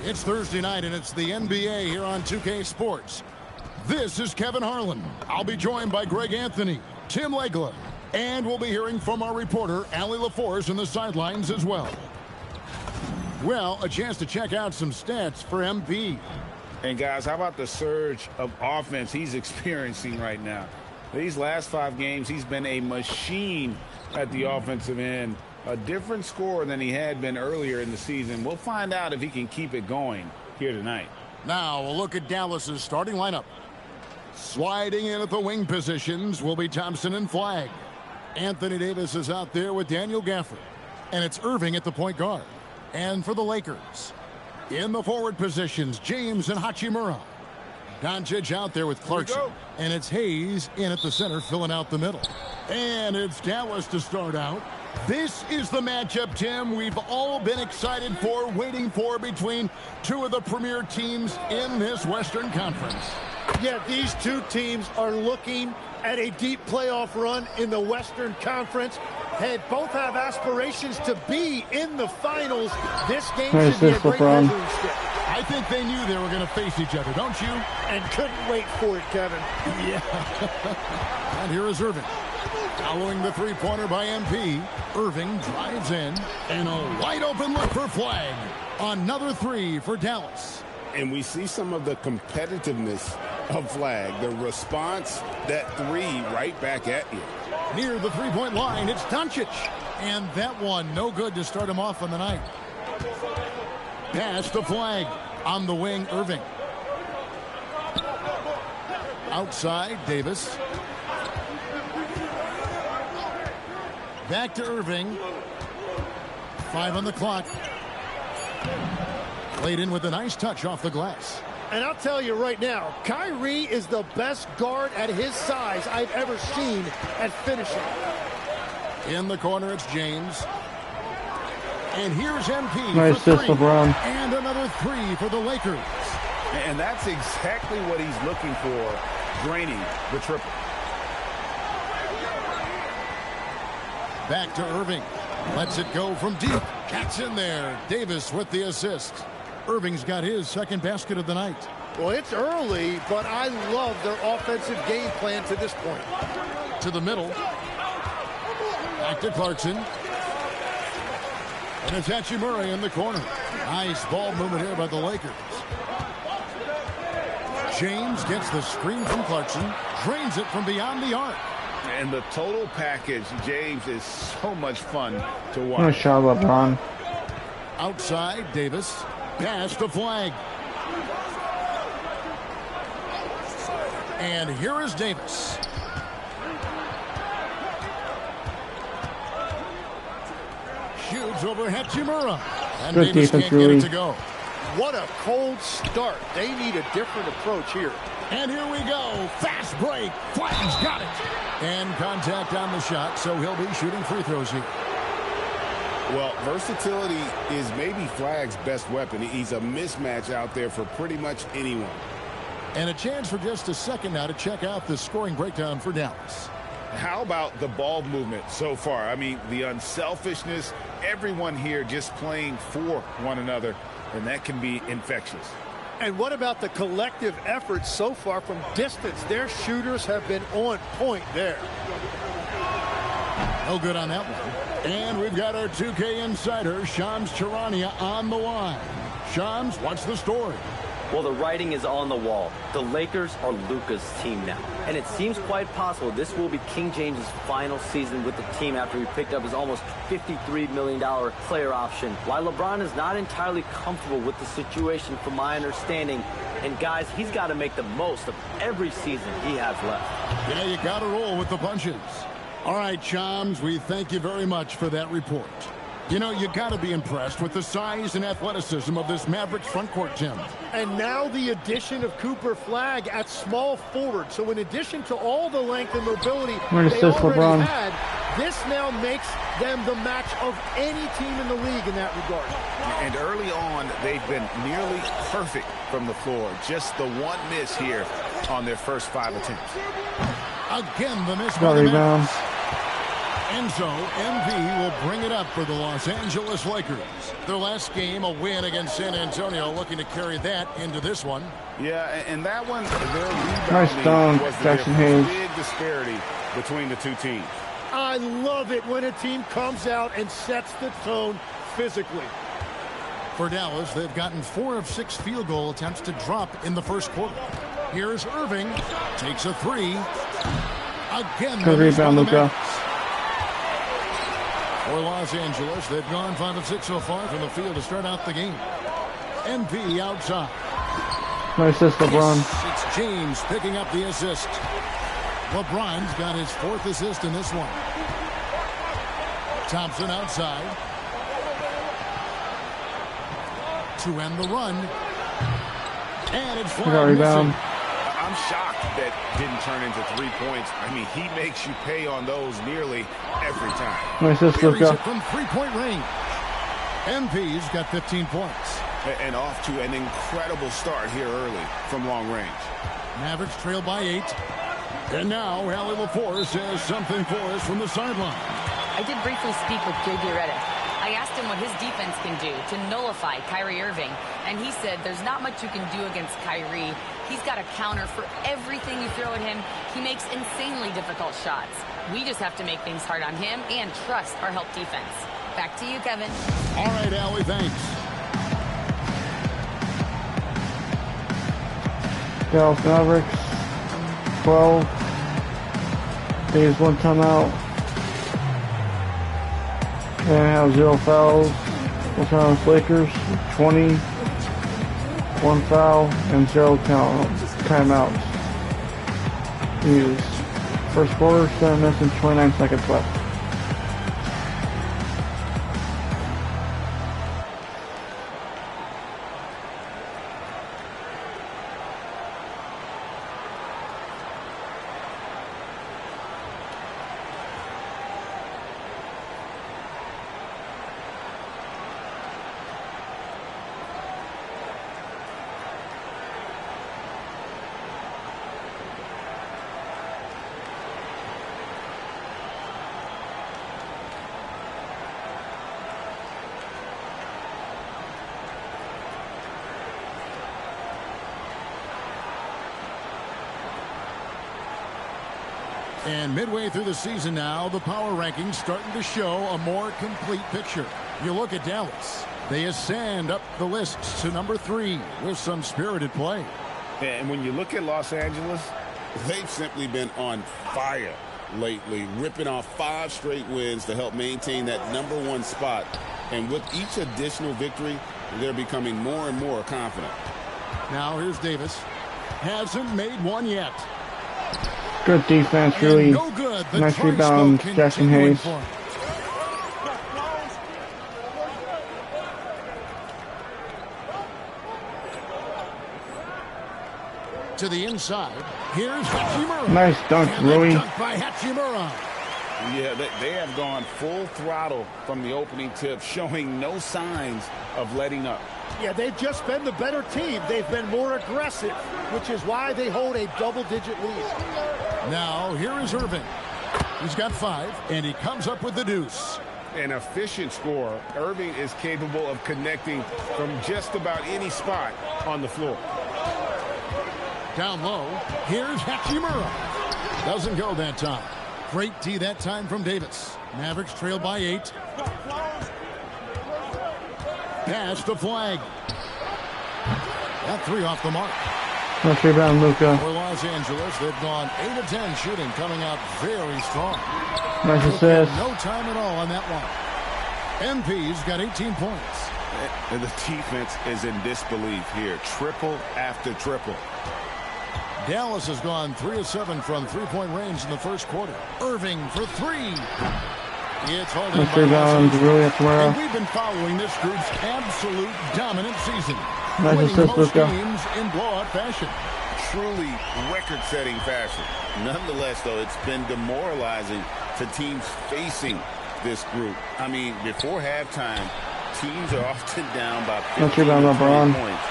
It's Thursday night, and it's the NBA here on 2K Sports. This is Kevin Harlan. I'll be joined by Greg Anthony, Tim Legla, and we'll be hearing from our reporter, Allie LaForce, on the sidelines as well. Well, a chance to check out some stats for MP. And, guys, how about the surge of offense he's experiencing right now? These last 5 games, he's been a machine at the offensive end. A different score than he had been earlier in the season. We'll find out if he can keep it going here tonight. Now, we'll look at Dallas's starting lineup. Sliding in at the wing positions will be Thompson and Flagg. Anthony Davis is out there with Daniel Gafford. And it's Irving at the point guard. And for the Lakers, in the forward positions, James and Hachimura. Doncic out there with Clarkson. And it's Hayes in at the center, filling out the middle. And it's Dallas to start out. This is the matchup, Tim, we've all been excited for, waiting for, between two of the premier teams in this Western Conference. Yeah, these two teams are looking at a deep playoff run in the Western Conference. They both have aspirations to be in the finals. This game should be a great measuring stick. I think they knew they were going to face each other, don't you? And couldn't wait for it, Kevin. Yeah. And here is Irving. Following the three-pointer by MP, Irving drives in, and a wide-open look for Flagg. Another three for Dallas. And we see some of the competitiveness of Flagg. The response, that three right back at you. Near the three-point line, it's Doncic. And that one, no good to start him off on the night. Pass to Flagg. On the wing, Irving. Outside, Davis. Back to Irving. 5 on the clock. Laid in with a nice touch off the glass. And I'll tell you right now, Kyrie is the best guard at his size I've ever seen at finishing. In the corner, it's James. And here's MP nice for 3. LeBron. And another 3 for the Lakers. And that's exactly what he's looking for, draining the triple. Back to Irving. Lets it go from deep. Catch in there. Davis with the assist. Irving's got his second basket of the night. Well, it's early, but I love their offensive game plan to this point. To the middle. Back to Clarkson. And it's Hachimura in the corner. Nice ball movement here by the Lakers. James gets the screen from Clarkson. Drains it from beyond the arc. And the total package, James, is so much fun to watch. Nice shot, LeBron. Outside, Davis. Pass to Flagg. And here is Davis. Shoots over Hachimura. And good Davis defense, can't really. get it to go. What a cold start. They need a different approach here. And here we go. Fast break. Flagg's got it. And contact on the shot, so he'll be shooting free throws here. Well, versatility is maybe Flagg's best weapon. He's a mismatch out there for pretty much anyone. And a chance for just a second now to check out the scoring breakdown for Dallas. How about the ball movement so far? I mean, the unselfishness, everyone here just playing for one another, and that can be infectious. And what about the collective effort so far from distance? Their shooters have been on point there. No good on that one. And we've got our 2K insider, Shams Charania, on the line. Shams, what's the story? Well, the writing is on the wall. The Lakers are Luka's team now. And it seems quite possible this will be King James's final season with the team after he picked up his almost $53 million player option. While LeBron is not entirely comfortable with the situation from my understanding, and guys, he's got to make the most of every season he has left. Yeah, you got to roll with the punches. All right, Shams, we thank you very much for that report. You know, you got to be impressed with the size and athleticism of this Mavericks front court, Tim. And now the addition of Cooper Flagg at small forward. So in addition to all the length and mobility they already had, this now makes them the match of any team in the league in that regard. And early on, they've been nearly perfect from the floor. Just the one miss here on their first 5 attempts. Again, the miss by the Mavericks. And so, MV will bring it up for the Los Angeles Lakers. Their last game, a win against San Antonio, looking to carry that into this one. Yeah, and that one, their nice dunk, Jackson Hayes. Big disparity between the two teams. I love it when a team comes out and sets the tone physically. For Dallas, they've gotten 4 of 6 field goal attempts to drop in the first quarter. Here's Irving, takes a 3. Again, good rebound, Luka. For Los Angeles, they've gone 5 of 6 so far from the field to start out the game. MP outside. Nice assist, LeBron. It's James picking up the assist. LeBron's got his 4th assist in this one. Thompson outside. To end the run. And it's flat rebound. I'm shocked that didn't turn into 3 points. I mean, he makes you pay on those nearly every time. Nice assist, Luka. From 3-point range. MP's got 15 points. And off to an incredible start here early from long range. Mavericks trail by 8. And now Allie LaForce says something for us from the sideline. I did briefly speak with J.J. Redick. I asked him what his defense can do to nullify Kyrie Irving, and he said there's not much you can do against Kyrie. He's got a counter for everything you throw at him. He makes insanely difficult shots. We just have to make things hard on him and trust our help defense. Back to you, Kevin. All right, Allie, thanks. Dallas Mavericks, 12. Days 1 timeout. And have 0 fouls. Los Angeles Lakers, 20. 1 foul and 0 timeouts. Used. First quarter, 7 minutes and 29 seconds left. And midway through the season now, the power rankings starting to show a more complete picture. You look at Dallas. They ascend up the lists to number 3 with some spirited play. And when you look at Los Angeles, they've simply been on fire lately, ripping off 5 straight wins to help maintain that number 1 spot. And with each additional victory, they're becoming more and more confident. Now here's Davis. Hasn't made one yet. Good defense, really. No good. Nice rebound, Jackson Hayes. To the inside. Here's Hachimura. Nice dunk, Rui. Dunk by Hachimura. Yeah, they have gone full throttle from the opening tip, showing no signs of letting up. Yeah, they've just been the better team. They've been more aggressive, which is why they hold a double-digit lead. Now, here is Irving. He's got 5, and he comes up with the deuce. An efficient scorer, Irving is capable of connecting from just about any spot on the floor. Down low, here's Hachimura. Doesn't go that time. Great D that time from Davis. Mavericks trail by 8. Pass to Flag. That 3 off the mark. Nice rebound, Luka. For Los Angeles, they've gone 8 of 10 shooting, coming out very strong. Nice assist. No time at all on that one. MP's got 18 points. And the defense is in disbelief here. Triple after triple. Dallas has gone 3 of 7 from 3-point range in the first quarter. Irving for 3. It's holding nice rebound, really and we've been following this group's absolute dominant season. Nice assist, Luka. Games in blowout fashion. Truly record-setting fashion. Nonetheless, though, it's been demoralizing to teams facing this group. I mean, before halftime, teams are often down by 15 points.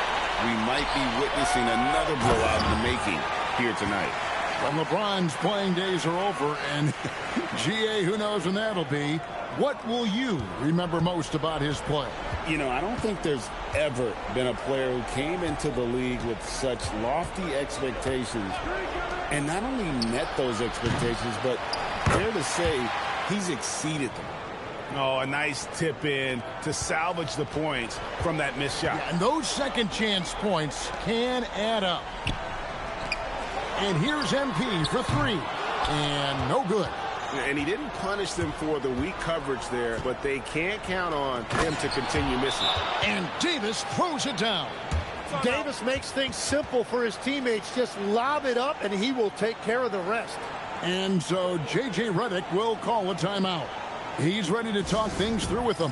We might be witnessing another blowout in the making here tonight. When LeBron's playing days are over, and GA, who knows when that'll be, what will you remember most about his play? You know, I don't think there's ever been a player who came into the league with such lofty expectations and not only met those expectations, but fair to say he's exceeded them. Oh, a nice tip in to salvage the points from that missed shot. Yeah, and those second chance points can add up. And here's MP for three. And no good. And he didn't punish them for the weak coverage there, but they can't count on him to continue missing. And Davis throws it down. Davis makes things simple for his teammates. Just lob it up, and he will take care of the rest. And so J.J. Redick will call a timeout. He's ready to talk things through with them.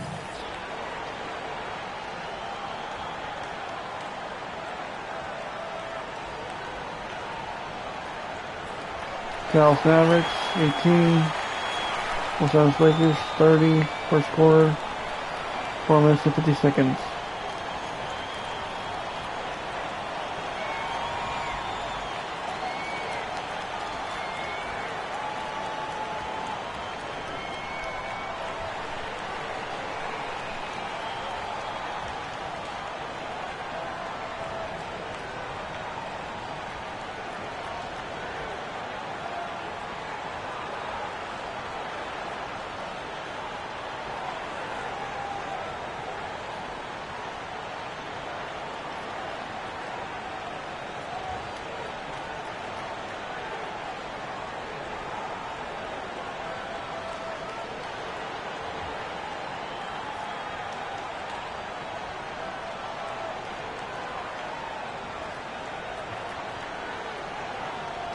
Dallas Mavericks, 18. Los Angeles Lakers, 30. First quarter, 4 minutes and 50 seconds.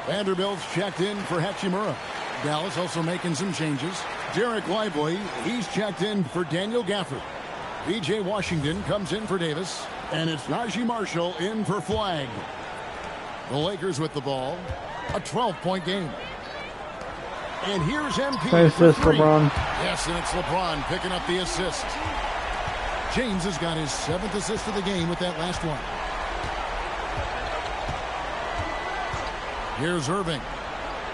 Vanderbilt's checked in for Hachimura. Dallas also making some changes. Derek Lively, he's checked in for Daniel Gafford. B.J. Washington comes in for Davis. And it's Najee Marshall in for Flagg. The Lakers with the ball. A 12-point game. And here's MP Nice for assist, three. LeBron. Yes, and it's LeBron picking up the assist. James has got his 7th assist of the game with that last one. Here's Irving.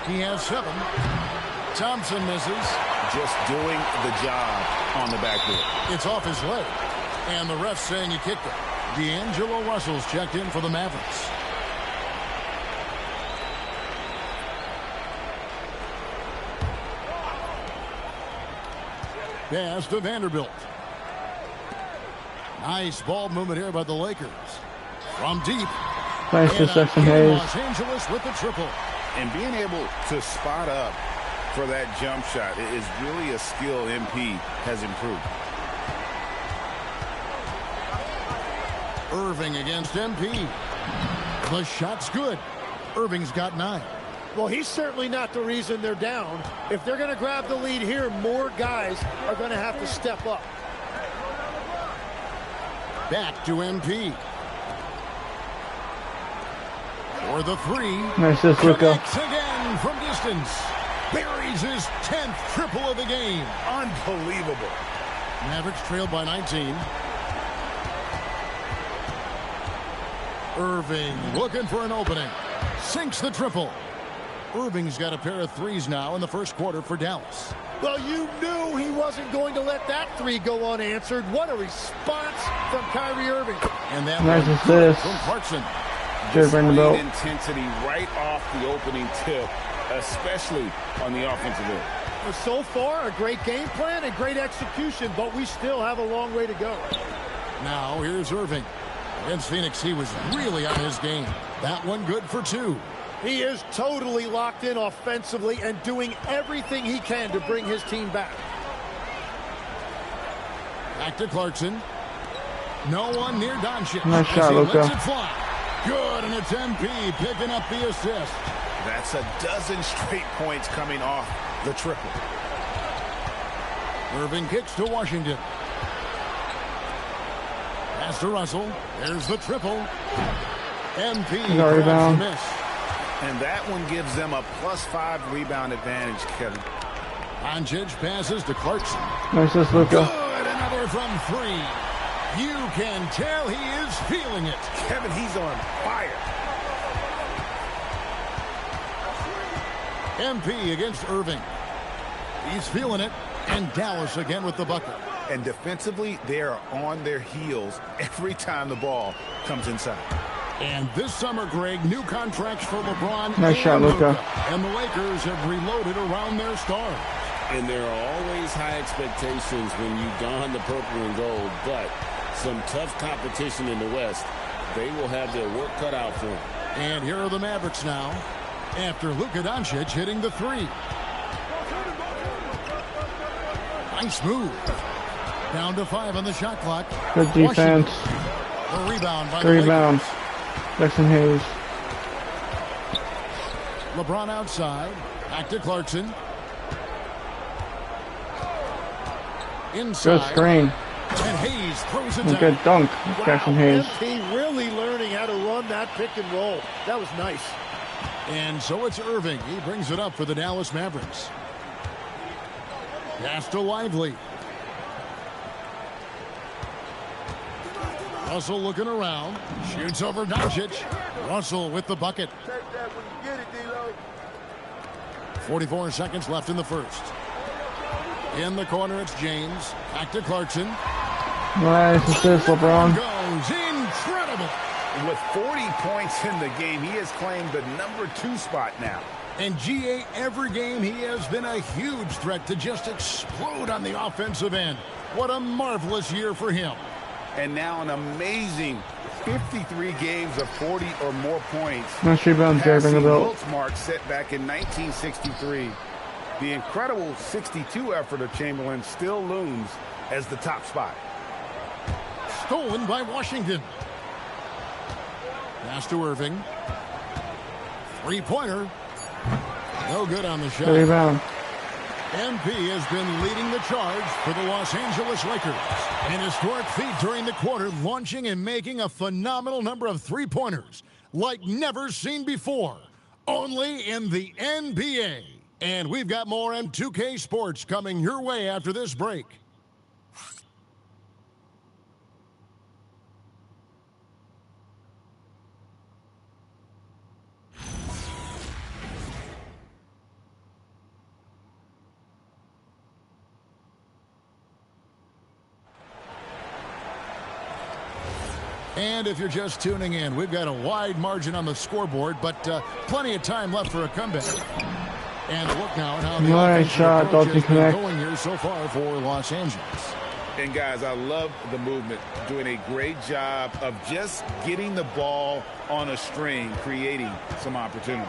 He has 7. Thompson misses. Just doing the job on the backboard. It's off his leg. And the ref saying he kicked it. D'Angelo Russell's checked in for the Mavericks. Pass to Vanderbilt. Nice ball movement here by the Lakers. From deep. Nice to Sexton Hayes. Los Angeles with the triple. And being able to spot up for that jump shot is really a skill MP has improved. Irving against MP. The shot's good. Irving's got 9. Well, he's certainly not the reason they're down. If they're going to grab the lead here, more guys are going to have to step up. Back to MP. For the 3. Nice assist, Luka. Connects again from distance. Buries his 10th triple of the game. Unbelievable. Mavericks trailed by 19. Irving looking for an opening. Sinks the triple. Irving's got a pair of 3s now in the first quarter for Dallas. Well, you knew he wasn't going to let that 3 go unanswered. What a response from Kyrie Irving. And that Nice one good assist. from Clarkson. Displayed intensity right off the opening tip, especially on the offensive end. So far, a great game plan and great execution, but we still have a long way to go. Now here's Irving. Against Phoenix, he was really on his game. That one good for 2. He is totally locked in offensively and doing everything he can to bring his team back. Back to Clarkson. No one near Doncic. Nice shot, Luka. Lets it fly. Good, and it's MP picking up the assist. That's a dozen straight points coming off the triple. Irving kicks to Washington. Pass to Russell. There's the triple. MP No rebound. miss. And that one gives them a +5 rebound advantage, Kevin. Doncic passes to Clarkson. Nice assist, Luka. Good, another from 3. You can tell he is feeling it. Kevin, he's on fire. MP against Irving. He's feeling it. And Dallas again with the bucket. And defensively, they are on their heels every time the ball comes inside. And this summer, Greg, new contracts for LeBron nice shot, Luka. And the Lakers have reloaded around their stars. And there are always high expectations when you don the purple and gold, but some tough competition in the West. They will have their work cut out for them. And here are the Mavericks now after Luka Doncic hitting the three. Nice move. Down to 5 on the shot clock. Good defense. The rebound by the rebound. Jackson Hayes. LeBron outside. Back to Clarkson. Inside. Good screen. And Hayes throws it down. Good dunk. Wow, Jackson Hayes. MP really learning how to run that pick and roll. That was nice. And so it's Irving. He brings it up for the Dallas Mavericks. Pass to Lively. Russell looking around. Shoots over Doncic. Russell with the bucket. 44 seconds left in the first. In the corner, it's James. Back to Clarkson. Nice assist, LeBron. Goes incredible. With 40 points in the game, he has claimed the #2 spot now. And GA, every game he has been a huge threat to just explode on the offensive end. What a marvelous year for him. And now an amazing 53 games of 40 or more points. Nice rebound, passing Wilt's mark set back in 1963. The incredible 62 effort of Chamberlain still looms as the top spot. Stolen by Washington. Pass to Irving. Three-pointer. No good on the shot. Good rebound. MP has been leading the charge for the Los Angeles Lakers. An historic feat during the quarter, launching and making a phenomenal number of three-pointers like never seen before. Only in the NBA. And we've got more M2K Sports coming your way after this break. And if you're just tuning in, we've got a wide margin on the scoreboard, but plenty of time left for a comeback. And look now at how the nice shot, doesn't connect. Going here so far for Los Angeles. And guys, I love the movement, doing a great job of just getting the ball on a string, creating some opportunities.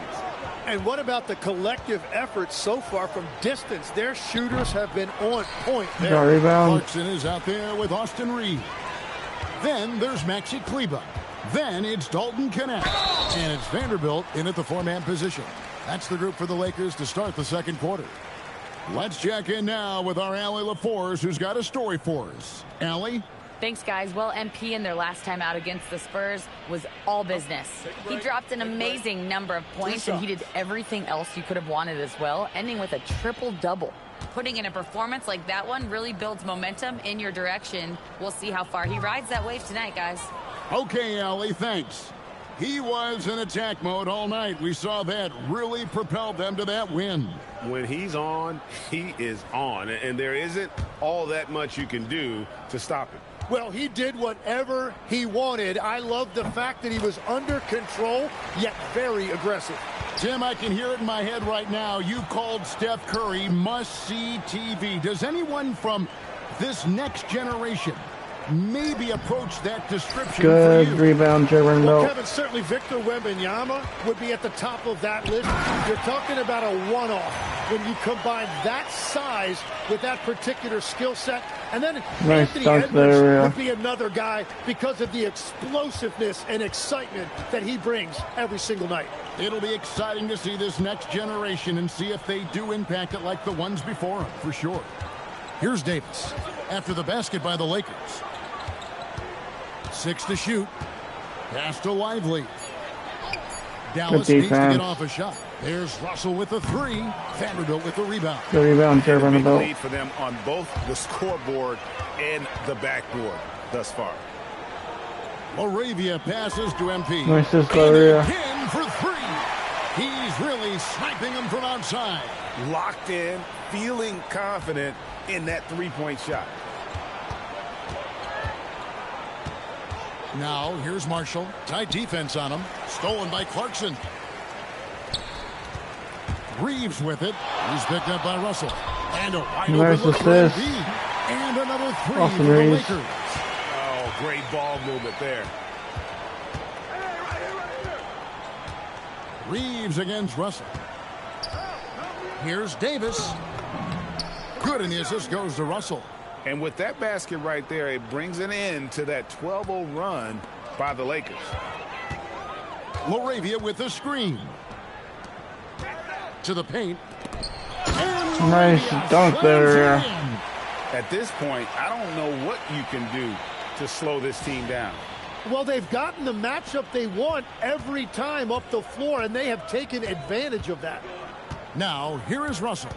And what about the collective effort so far from distance? Their shooters have been on point there. Got rebound. Clarkson is out there with Austin Reed. Then there's Maxi Kleber. Then it's Dalton Knecht. And it's Vanderbilt in at the four-man position. That's the group for the Lakers to start the second quarter. Let's check in now with our Allie LaForce, who's got a story for us. Allie? Thanks, guys. Well, MP in their last time out against the Spurs was all business. He dropped an amazing number of points, and he did everything else you could have wanted as well, ending with a triple-double. Putting in a performance like that one really builds momentum in your direction. We'll see how far he rides that wave tonight, guys. Okay, Allie, thanks. He was in attack mode all night. We saw that really propelled them to that win. When he's on, he is on. And there isn't all that much you can do to stop him. Well, he did whatever he wanted. I love the fact that he was under control, yet very aggressive. Tim, I can hear it in my head right now. You called Steph Curry must-see TV. Does anyone from this next generation maybe approach that description? Good for you? rebound, Jalen. Well, Kevin, certainly Victor Wembanyama would be at the top of that list. You're talking about a one-off when you combine that size with that particular skill set. And then nice Anthony dunk Edwards there, would be another guy because of the explosiveness and excitement that he brings every single night. It'll be exciting to see this next generation and see if they do impact it like the ones before them, for sure. Here's Davis after the basket by the Lakers. 6 to shoot. Pass to Lively. Dallas needs to get off a shot. There's Russell with the three. Vanderbilt with the rebound. Good rebound, Vanderbilt. Lead for them on both the scoreboard and the backboard thus far. Moravia passes to MP. Nice assist, Moravia. Again for three. He's really sniping them from outside. Locked in, feeling confident in that three-point shot. Now, here's Marshall. Tight defense on him. Stolen by Clarkson. Reeves with it. He's picked up by Russell. And a wide nice open look assist. for Embiid. And another three Awesome for the Reeves. Lakers. Oh, great ball movement there. Reeves against Russell. Here's Davis. Good, and the assist goes to Russell. And with that basket right there, it brings an end to that 12-0 run by the Lakers. Laravia with the screen. To the paint. Nice dunk there. At this point, I don't know what you can do to slow this team down. Well, they've gotten the matchup they want every time up the floor, and they have taken advantage of that. Now, here is Russell.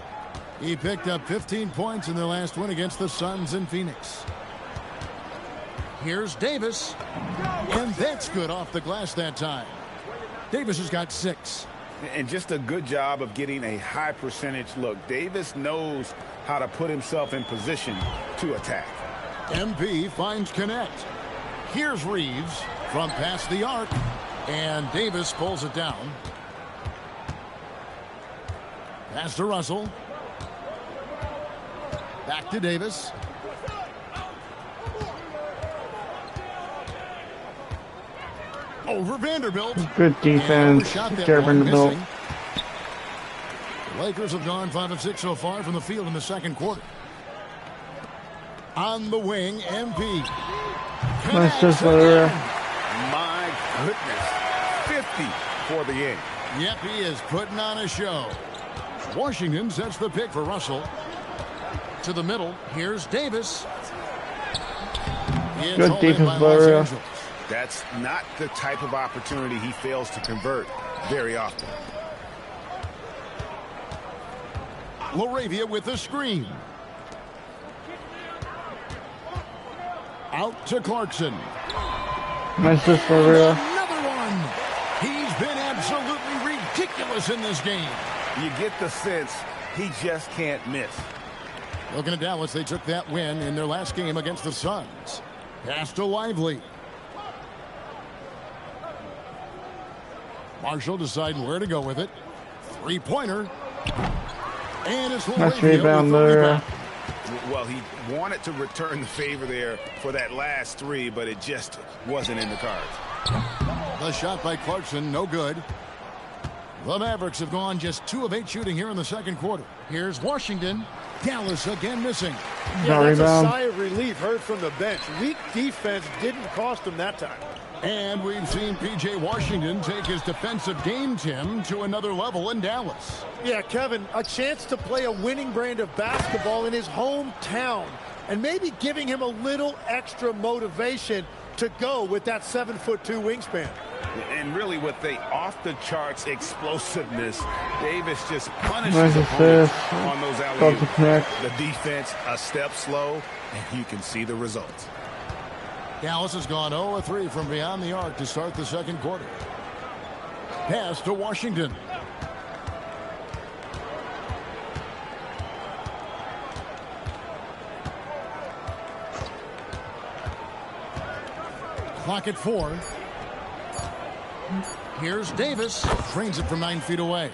He picked up 15 points in their last win against the Suns in Phoenix. Here's Davis. And that's good off the glass that time. Davis has got 6. And just a good job of getting a high percentage look. Davis knows how to put himself in position to attack. MP finds Connect. Here's Reeves from past the arc. And Davis pulls it down. Pass to Russell. Back to Davis. Over Vanderbilt. Good defense. Jared Vanderbilt. The Lakers have gone 5 of 6 so far from the field in the second quarter. On the wing, MP. Nice assist there. My goodness. 50 for the end. Yep, he is putting on a show. Washington sets the pick for Russell. To the middle. Here's Davis. It's good all in defense by by Los Rio. Angeles. That's not the type of opportunity he fails to convert very often. Laravia with the screen. Out to Clarkson. Nice assist for Rio. Another one. He's been absolutely ridiculous in this game. You get the sense he just can't miss. Looking at Dallas, they took that win in their last game against the Suns. Pass to Lively. Marshall deciding where to go with it. Three-pointer. And it's Nice Laravia rebound with the there. rebound. Well, he wanted to return the favor there for that last three, but it just wasn't in the cards. The shot by Clarkson, no good. The Mavericks have gone just 2 of 8 shooting here in the second quarter. Here's Washington. Dallas again missing. Yeah, that's a rebound. sigh of relief heard from the bench. Weak defense didn't cost them that time. And we've seen P.J. Washington take his defensive game, Tim, to another level in Dallas. Yeah, Kevin, a chance to play a winning brand of basketball in his hometown, and maybe giving him a little extra motivation to go with that 7'2" wingspan. And really with the off-the-charts explosiveness, Davis just punishes Nice opponents assist. on those Got the alley-oops. connect. The defense a step slow, and you can see the results. Dallas has gone 0 of 3 from beyond the arc to start the second quarter. Pass to Washington. Clock at 4. Here's Davis. Trains it from 9 feet away.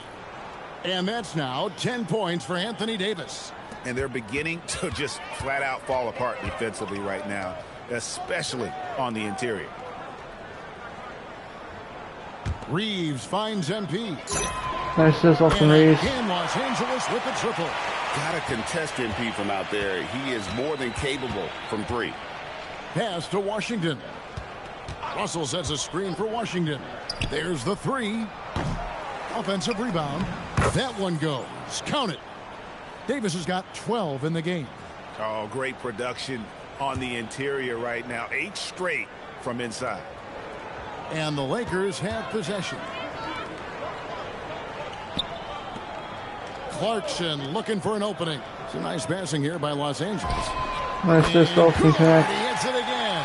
And that's now 10 points for Anthony Davis. And they're beginning to just flat out fall apart defensively right now, especially on the interior. Reeves finds MP. Nice assist, Austin And Reeves. again, Los Angeles with the triple. Got to contest MP from out there. He is more than capable from 3. Pass to Washington. Russell sets a screen for Washington. There's the 3. Offensive rebound. That one goes. Count it. Davis has got 12 in the game. Oh, great production on the interior right now. 8 straight from inside. And the Lakers have possession. Clarkson looking for an opening. Some nice passing here by Los Angeles. Nice assist, Austin He Connect. hits it again.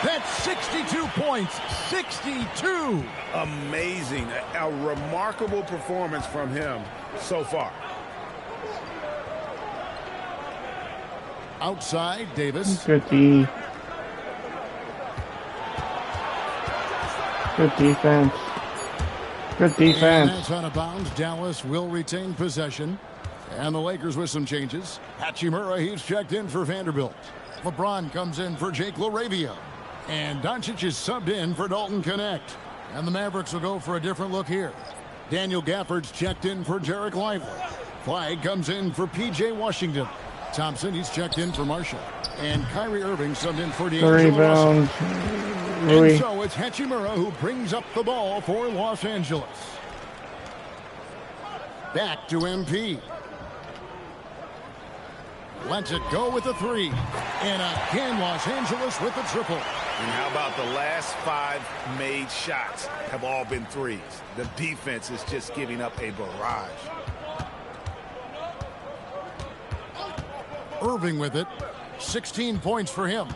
That That's 62 points. 62. Amazing. A remarkable performance from him so far. Outside, Davis. Good D. Good defense. Good defense. And that's out of bounds. Dallas will retain possession. And the Lakers with some changes. Hachimura, he's checked in for Vanderbilt. LeBron comes in for Jake LaRavia. And Doncic is subbed in for Dalton Connect. And the Mavericks will go for a different look here. Daniel Gafford's checked in for Jarek Lively. Flagg comes in for P.J. Washington. Thompson, he's checked in for Marshall. And Kyrie Irving subbed in for D'Angelo Russell. And so it's Hachimura who brings up the ball for Los Angeles. Back to MP. Lets it go with a three. And again, Los Angeles with a triple. And how about the last 5 made shots have all been threes? The defense is just giving up a barrage. Irving with it. 16 points for him.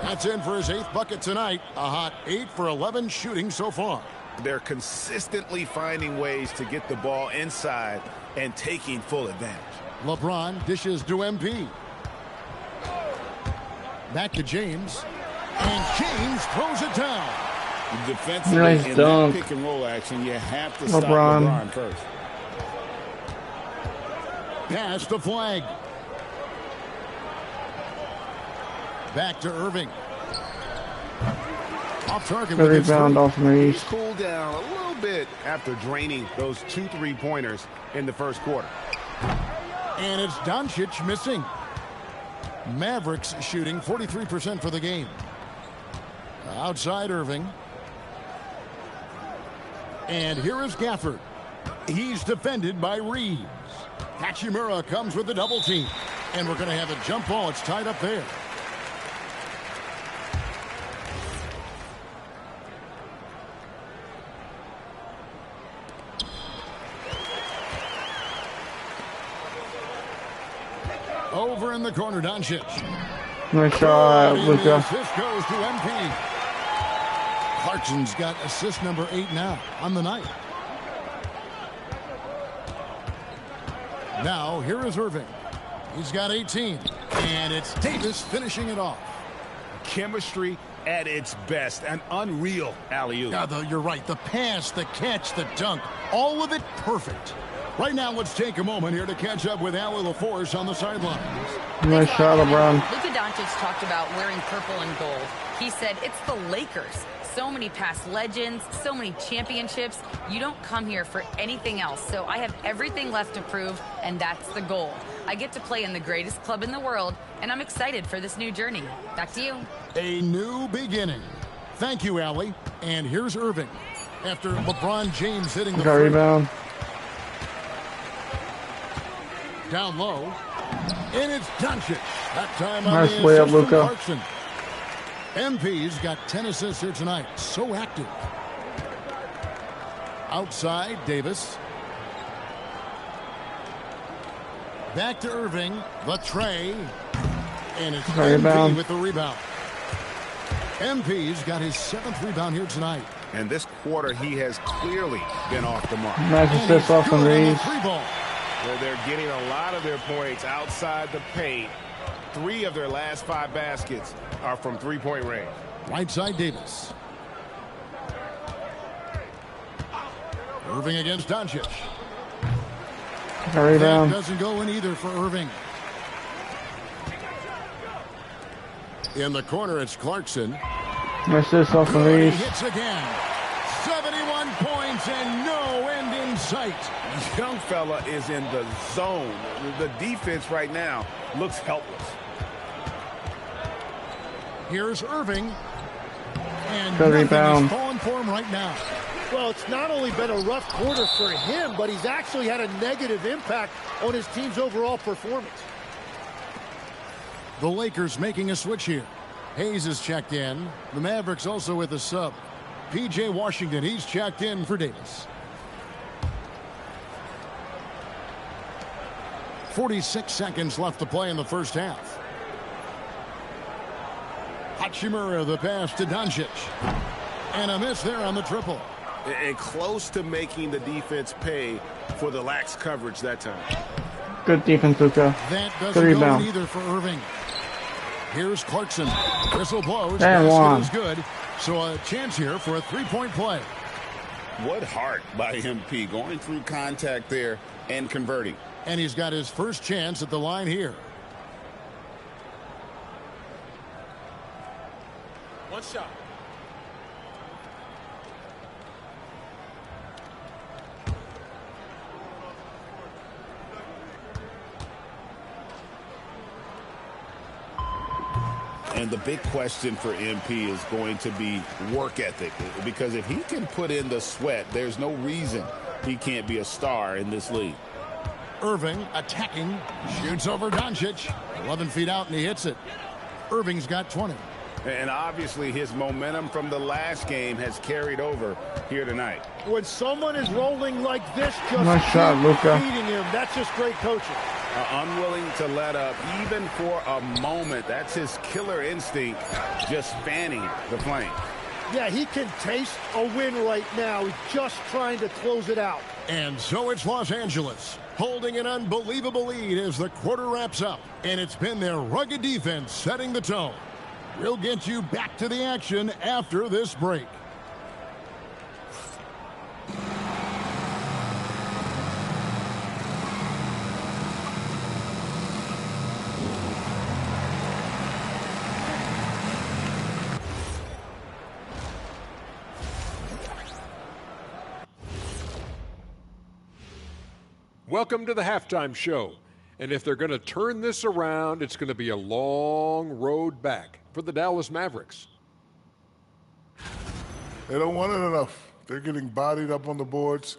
That's in for his 8th bucket tonight. A hot 8 for 11 shooting so far. They're consistently finding ways to get the ball inside and taking full advantage. LeBron dishes to MP. Back to James. And James throws it down. Defensively, nice in dunk. that pick and roll action, you have to stop LeBron. LeBron first. Pass to Flagg. Back to Irving. Off target Good with his rebound three. off Maurice. He's cooled down a little bit after draining those 2 3-pointers in the first quarter. And it's Doncic missing. Mavericks shooting 43% for the game. Outside Irving. And here is Gafford. He's defended by Reeves. Hachimura comes with the double team. And we're going to have a jump ball. It's tied up there. Over in the corner, Doncic. Nice shot, Luka. Assist goes to MP. Clarkson's got assist number 8 now on the night. Now, here is Irving. He's got 18. And it's Davis finishing it off. Chemistry at its best. An unreal alley-oop. Yeah, you're right. The pass, the catch, the dunk, all of it perfect. Right now, let's take a moment here to catch up with Allie LaForce on the sidelines. Nice shot, LeBron. Luka Doncic talked about wearing purple and gold. He said it's the Lakers. So many past legends, so many championships. You don't come here for anything else. So I have everything left to prove, and that's the goal. I get to play in the greatest club in the world, and I'm excited for this new journey. Back to you. A new beginning. Thank you, Allie. And here's Irving. After LeBron James hitting the Got free. rebound. Down low. And it's Doncic. That time on Nice the layup, assist from Luka. Clarkson. MP's got 10 assists here tonight. So active. Outside, Davis. Back to Irving. The tray. And it's Rebound. MP with the rebound. MP's got his 7th rebound here tonight. And this quarter, he has clearly been off the mark. Nice And assist he's off good on the Maurice. 3-ball. Where they're getting a lot of their points outside the paint. 3 of their last 5 baskets are from 3-point range. Right side, Davis. Irving against Doncic. Got That rebound. doesn't go in either for Irving. In the corner, it's Clarkson. Nice assist off Good, he Maurice. hits again. 71 points and no end in sight. This young fella is in the zone. The defense right now looks helpless. Here's Irving. And Good nothing rebound. is falling for him right now. Well, it's not only been a rough quarter for him, but he's actually had a negative impact on his team's overall performance. The Lakers making a switch here. Hayes is checked in. The Mavericks also with a sub. P.J. Washington, he's checked in for Davis. 46 seconds left to play in the first half. Hachimura, the pass to Doncic. And a miss there on the triple. And close to making the defense pay for the lax coverage that time. Good defense, Luka. That doesn't go in either for Irving. Here's Clarkson. Whistle blows. And one. Is good. So a chance here for a three-point play. What heart by MP, going through contact there and converting. And he's got his first chance at the line here. One shot. And the big question for MP is going to be work ethic, because if he can put in the sweat, there's no reason he can't be a star in this league. Irving attacking, shoots over Doncic, 11 feet out, and he hits it. Irving's got 20. And obviously his momentum from the last game has carried over here tonight. When someone is rolling like this, just nice shot, Luka. beating him, that's just great coaching. Unwilling to let up even for a moment. That's his killer instinct, just fanning the flame. Yeah, he can taste a win right now. He's just trying to close it out. And so it's Los Angeles holding an unbelievable lead as the quarter wraps up. And it's been their rugged defense setting the tone. We'll get you back to the action after this break. Welcome to the halftime show. And if they're going to turn this around, it's going to be a long road back for the Dallas Mavericks. They don't want it enough. They're getting bodied up on the boards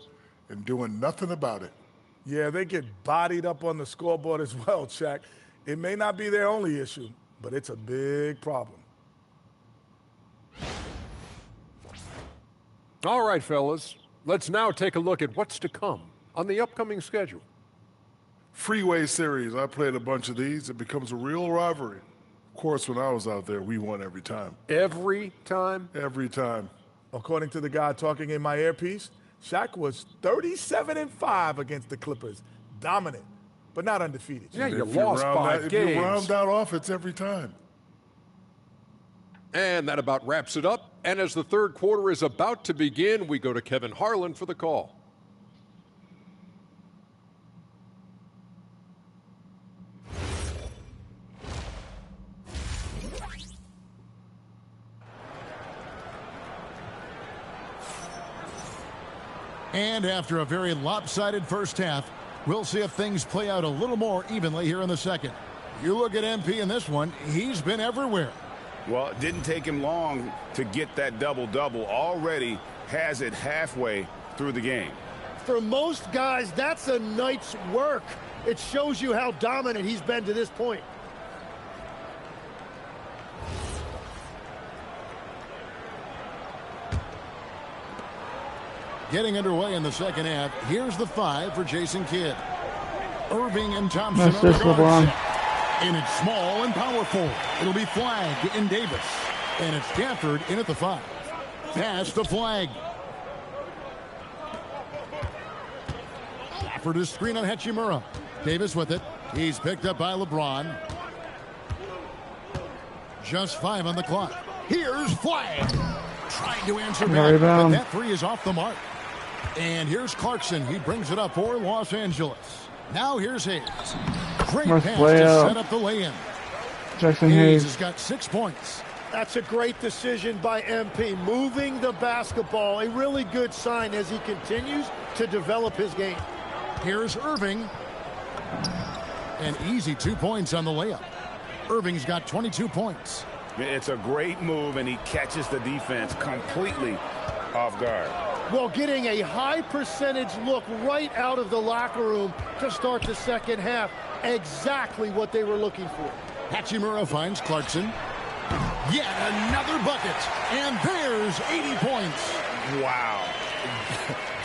and doing nothing about it. Yeah, they get bodied up on the scoreboard as well, Shaq. It may not be their only issue, but it's a big problem. All right, fellas, let's now take a look at what's to come on the upcoming schedule. Freeway series, I played a bunch of these. It becomes a real rivalry. Of course, when I was out there, we won every time. Every time? Every time. According to the guy talking in my earpiece, Shaq was 37-5 against the Clippers. Dominant, but not undefeated. Yeah, you lost 5 games. If you round that off, it's every time. And that about wraps it up. And as the third quarter is about to begin, we go to Kevin Harlan for the call. And after a very lopsided first half, we'll see if things play out a little more evenly here in the second. You look at MP in this one, he's been everywhere. Well, it didn't take him long to get that double-double. Already has it halfway through the game. For most guys, that's a night's work. It shows you how dominant he's been to this point. Getting underway in the second half. Here's the 5 for Jason Kidd. Irving and Thompson on the guard set. And it's small and powerful. It'll be Flagg in Davis. And it's Gafford in at the 5. Pass to Flagg. Gafford is screen on Hachimura. Davis with it. He's picked up by LeBron. Just 5 on the clock. Here's Flagg. Trying to answer back, but that 3 is off the mark. And here's Clarkson. He brings it up for Los Angeles. Now here's Hayes. Great pass to set up the lay-in. Jackson Hayes has got 6 points. That's a great decision by MP. Moving the basketball, a really good sign as he continues to develop his game. Here's Irving. An easy 2 points on the layup. Irving's got 22 points. It's a great move, and he catches the defense completely off guard. Well, getting a high percentage look right out of the locker room to start the second half. Exactly what they were looking for. Hachimura finds Clarkson. Yet another bucket. And there's 80 points. Wow.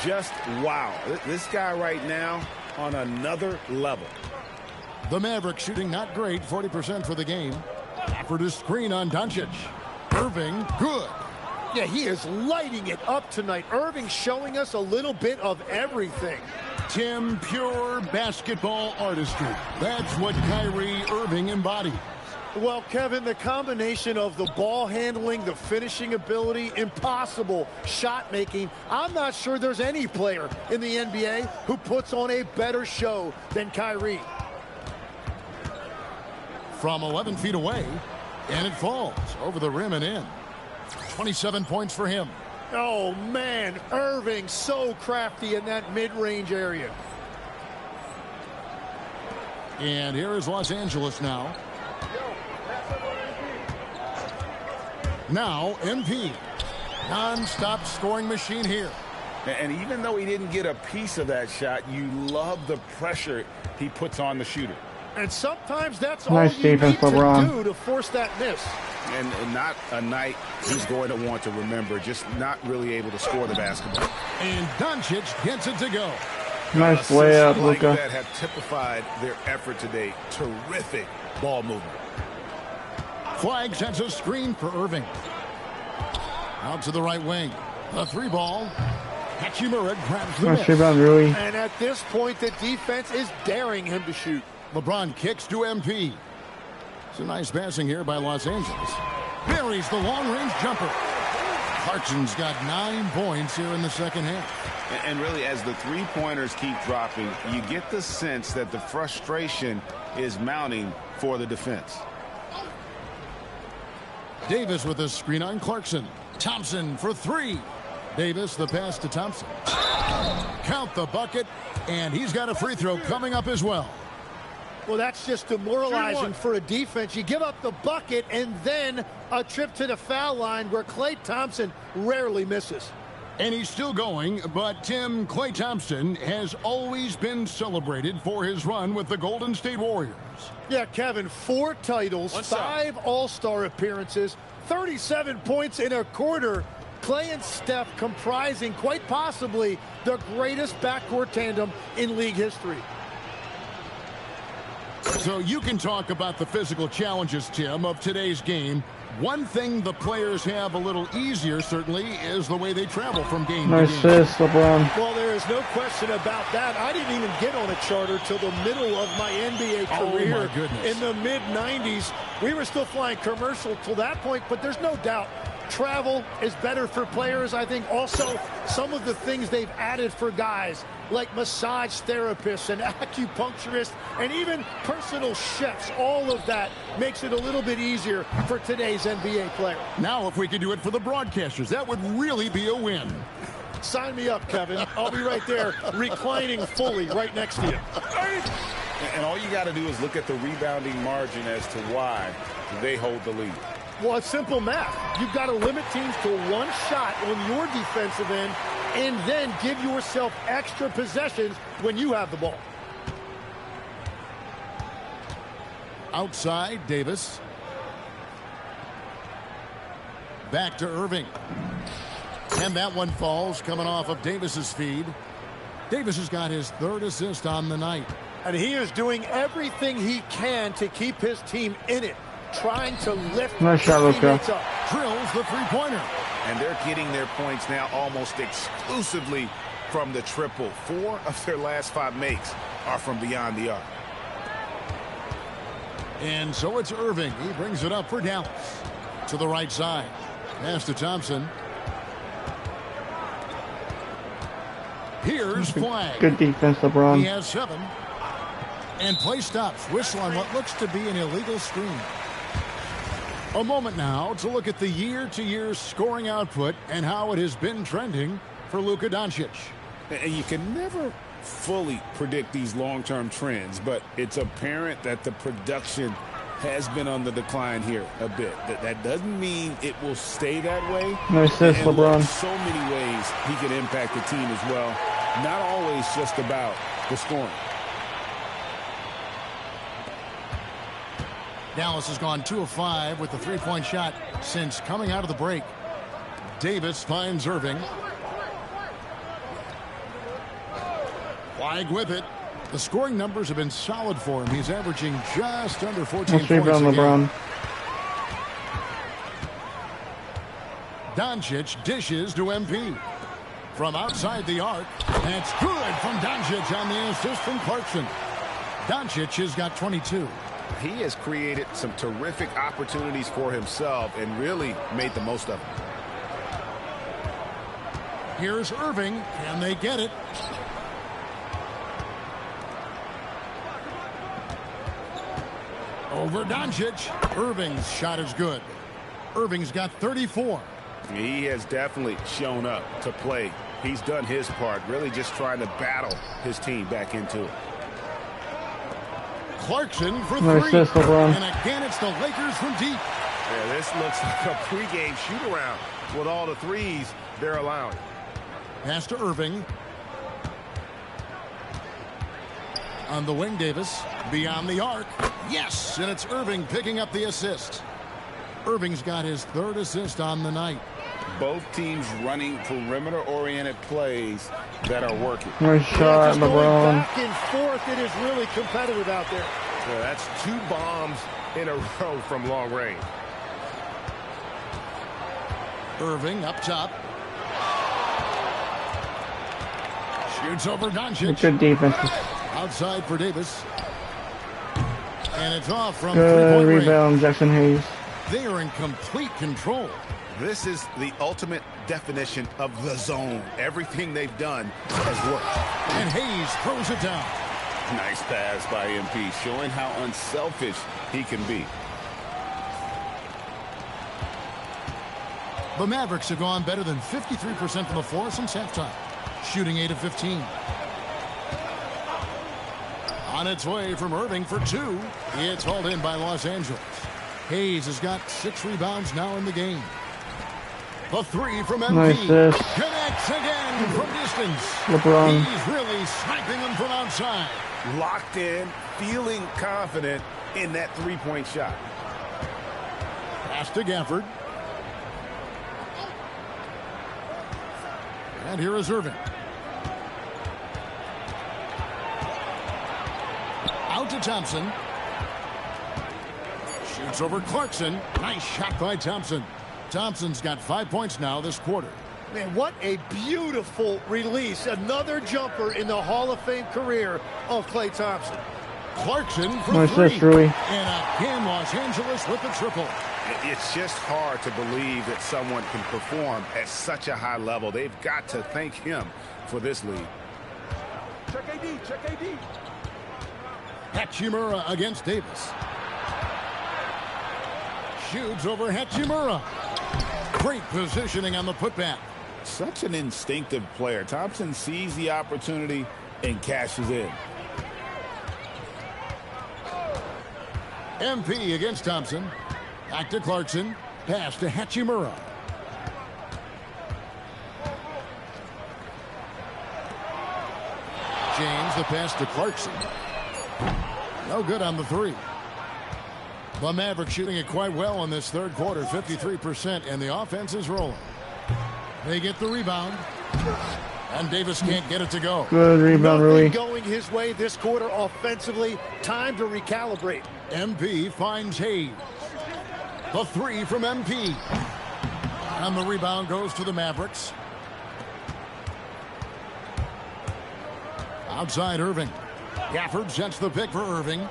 Just wow. This guy right now on another level. The Mavericks shooting not great, 40% for the game. After the screen on Doncic. Irving, good. Yeah, he is lighting it up tonight. Irving showing us a little bit of everything. Tim, pure basketball artistry. That's what Kyrie Irving embodies. Well, Kevin, the combination of the ball handling, the finishing ability, impossible shot making. I'm not sure there's any player in the NBA who puts on a better show than Kyrie. From 11 feet away, and it falls over the rim and in. 27 points for him. Oh, man, Irving so crafty in that mid-range area. And here is Los Angeles now. Now, MP. Non-stop scoring machine here. And even though he didn't get a piece of that shot, you love the pressure he puts on the shooter. And sometimes that's nice all you defense, need to LeBron. do to force that miss. And not a night he's going to want to remember, just not really able to score the basketball. And Doncic gets it to go. Nice layup, like Luka. that have typified their effort today. Terrific ball movement. Flag sets a screen for Irving. Out to the right wing. The three ball. Hachimura grabs the miss. Rui. And at this point, the defense is daring him to shoot. LeBron kicks to MP. It's a nice passing here by Los Angeles. Buries the long-range jumper. Clarkson's got 9 points here in the second half. And really, as the three-pointers keep dropping, you get the sense that the frustration is mounting for the defense. Davis with a screen on Clarkson. Thompson for three. Davis, the pass to Thompson. Count the bucket, and he's got a free throw coming up as well. Well, that's just demoralizing for a defense. You give up the bucket and then a trip to the foul line where Klay Thompson rarely misses. And he's still going, but Tim, Klay Thompson has always been celebrated for his run with the Golden State Warriors. Yeah, Kevin, 4 titles, 5 All-Star appearances, 37 points in a quarter. Klay and Steph comprising quite possibly the greatest backcourt tandem in league history. So you can talk about the physical challenges, Tim, of today's game. One thing the players have a little easier, certainly, is the way they travel from game to game. Nice assist, LeBron. Well, there is no question about that. I didn't even get on a charter till the middle of my NBA career. Oh, my goodness. In the mid-90s. We were still flying commercial till that point, but there's no doubt travel is better for players. I think also some of the things they've added for guys like massage therapists and acupuncturists and even personal chefs, all of that makes it a little bit easier for today's NBA player. Now, if we could do it for the broadcasters, that would really be a win. Sign me up, Kevin. I'll be right there reclining fully right next to you. And all you got to do is look at the rebounding margin as to why they hold the lead. Well, it's simple math. You've got to limit teams to 1 shot on your defensive end and then give yourself extra possessions when you have the ball. Outside, Davis. Back to Irving. And that one falls coming off of Davis's feed. Davis has got his 3rd assist on the night. And he is doing everything he can to keep his team in it, trying to lift nice shot, Luka. Drills the three-pointer. And they're getting their points now almost exclusively from the triple. 4 of their last 5 makes are from beyond the arc. And so it's Irving. He brings it up for Dallas. To the right side. Pass to Thompson. Here's Flag. Good defense, LeBron. He has 7. And play stops. Whistle on what looks to be an illegal screen. A moment now to look at the year-to-year scoring output and how it has been trending for Luka Doncic. And you can never fully predict these long-term trends, but it's apparent that the production has been on the decline here a bit. That doesn't mean it will stay that way. Nice assist, LeBron. So many ways he can impact the team as well. Not always just about the scoring. Dallas has gone 2 of 5 with the three-point shot since coming out of the break. Davis finds Irving. Flag with it. The scoring numbers have been solid for him. He's averaging just under 14 Nice points a rebound, game. LeBron. Doncic dishes to MP. From outside the arc, that's good from Doncic on the assist from Clarkson. Doncic has got 22. He has created some terrific opportunities for himself and really made the most of them. Here's Irving. Can they get it? Over Doncic. Irving's shot is good. Irving's got 34. He has definitely shown up to play. He's done his part, really just trying to battle his team back into it. Clarkson for Nice three. assist, LeBron. And again, it's the Lakers from deep. Yeah, this looks like a pregame shoot-around with all the threes they're allowing. Pass to Irving. On the wing, Davis. Beyond the arc. Yes, and it's Irving picking up the assist. Irving's got his third assist on the night. Both teams running perimeter-oriented plays that are working. Nice shot, Just going LeBron. back and forth, it is really competitive out there. Yeah, that's 2 bombs in a row from long range. Irving up top. Shoots over Doncic. Good defense. Outside for Davis. And it's off from Good three-point range. rebound, Jackson Hayes. They are in complete control. This is the ultimate definition of the zone. Everything they've done has worked. And Hayes throws it down. Nice pass by MP, showing how unselfish he can be. The Mavericks have gone better than 53% from the floor since halftime, shooting 8 of 15. On its way from Irving for 2. It's hauled in by Los Angeles. Hayes has got 6 rebounds now in the game. The 3 from MP. Nice assist. Connects again from distance. LeBron. He's really sniping them from outside. Locked in, feeling confident in that 3-point shot. Pass to Gafford. And here is Irving. Out to Thompson. Shoots over Clarkson. Nice shot by Thompson. Thompson's got 5 points now this quarter. Man, what a beautiful release. Another jumper in the Hall of Fame career of Klay Thompson. Clarkson for Nice 3. assist, Rui. And again, Los Angeles with the triple. It's just hard to believe that someone can perform at such a high level. They've got to thank him for this lead. Check AD, check AD. Hachimura against Davis. Shoots over Hachimura. Great positioning on the putback. Such an instinctive player. Thompson sees the opportunity and cashes in. MP against Thompson. Back to Clarkson. Pass to Hachimura. James, the pass to Clarkson. No good on the 3. The Mavericks shooting it quite well in this third quarter, 53%, and the offense is rolling. They get the rebound, and Davis can't get it to go. Good rebound, Rui. Nothing going his way this quarter offensively. Time to recalibrate. MP finds Hayes. The 3 from MP. And the rebound goes to the Mavericks. Outside Irving. Gafford sets the pick for Irving.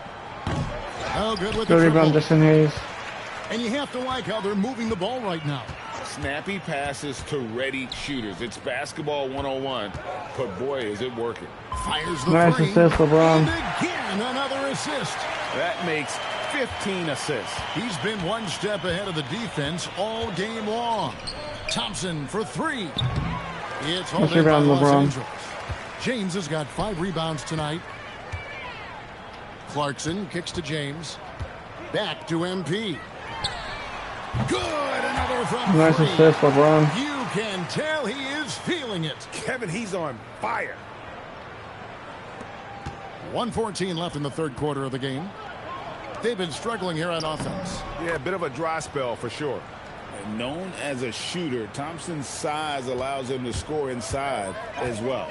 Oh, good with the Good rebound, triple. Jackson Hayes. And you have to like how they're moving the ball right now. Snappy passes to ready shooters. It's basketball 101, but boy, is it working. Fires the Nice 3. assist, LeBron. And again, another assist. That makes 15 assists. He's been one step ahead of the defense all game long. Thompson for 3. It's hauled in by rebound, Los LeBron. Angeles. James has got 5 rebounds tonight. Clarkson kicks to James. Back to MP. Good, another from Nice 3. assist, LeBron. You can tell he is feeling it. Kevin, he's on fire. 1:14 left in the third quarter of the game. They've been struggling here on offense. Yeah, a bit of a dry spell for sure. And known as a shooter, Thompson's size allows him to score inside as well.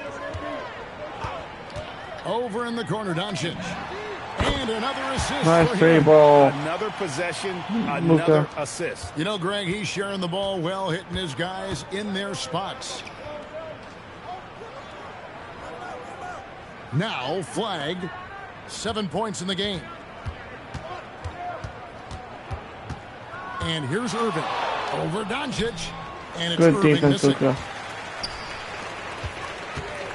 Over in the corner, Doncic. And another assist. Nice free ball. Another possession, another assist. You know, Greg, he's sharing the ball well, hitting his guys in their spots. Now, Flag, 7 points in the game. And here's Irving over Doncic. And it's Good Irving defense, missing. Luka.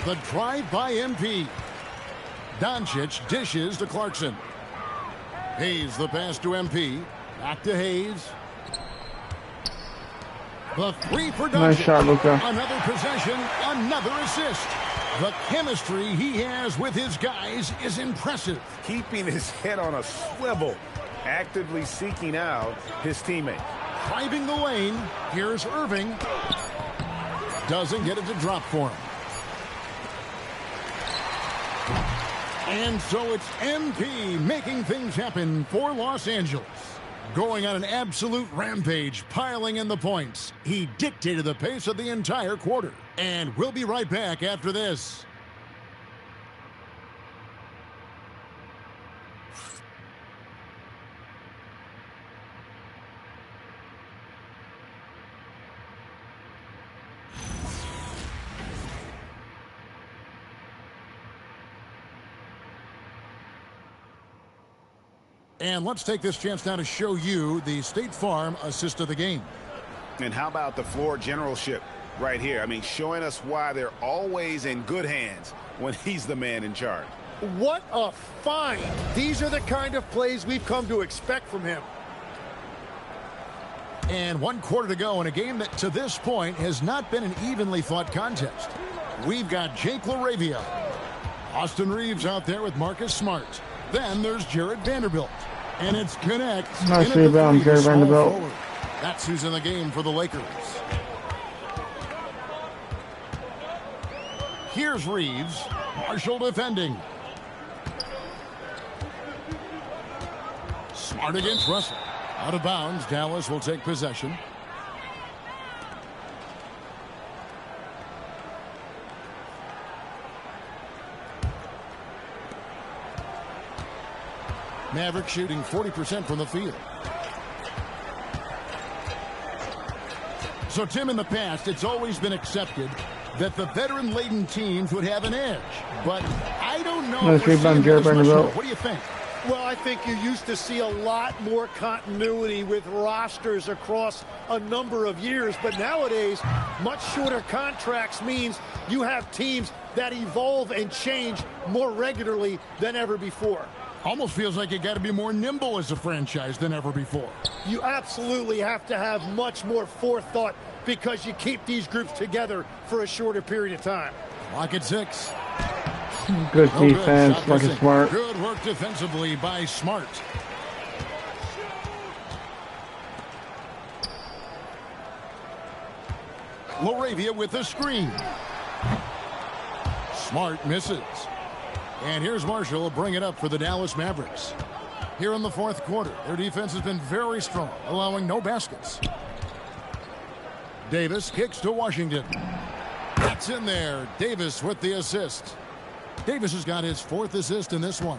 The drive by MP. Doncic dishes to Clarkson. Hayes the pass to MP. Back to Hayes. The three for Doncic. Nice shot, Luka. Another possession, another assist. The chemistry he has with his guys is impressive. Keeping his head on a swivel, actively seeking out his teammate. Driving the lane. Here's Irving. Doesn't get it to drop for him. And so it's MP making things happen for Los Angeles. Going on an absolute rampage, piling in the points. He dictated the pace of the entire quarter. And we'll be right back after this. And let's take this chance now to show you the State Farm assist of the game. And how about the floor generalship right here? I mean, showing us why they're always in good hands when he's the man in charge. What a find. These are the kind of plays we've come to expect from him. And 1 quarter to go in a game that to this point has not been an evenly fought contest. We've got Jake LaRavia. Austin Reeves out there with Marcus Smart. Then there's Jared Vanderbilt. And it's Connect. Nice rebound, Jared Vanderbilt. Forward. That's who's in the game for the Lakers. Here's Reeves. Marshall defending. Smart against Russell. Out of bounds. Dallas will take possession. Mavericks shooting 40% from the field. So, Tim, in the past, it's always been accepted that the veteran-laden teams would have an edge. But I don't know. Nice rebound, Jared Vanderbilt. What do you think? Well, I think you used to see a lot more continuity with rosters across a number of years. But nowadays, much shorter contracts means you have teams that evolve and change more regularly than ever before. Almost feels like you got to be more nimble as a franchise than ever before. You absolutely have to have much more forethought because you keep these groups together for a shorter period of time. Clock at 6. Good defense, Marcus Smart. Good work defensively by Smart. LaRavia with the screen. Smart misses. And here's Marshall bring it up for the Dallas Mavericks. Here in the 4th quarter, their defense has been very strong, allowing no baskets. Davis kicks to Washington. That's in there. Davis with the assist. Davis has got his 4th assist in this one.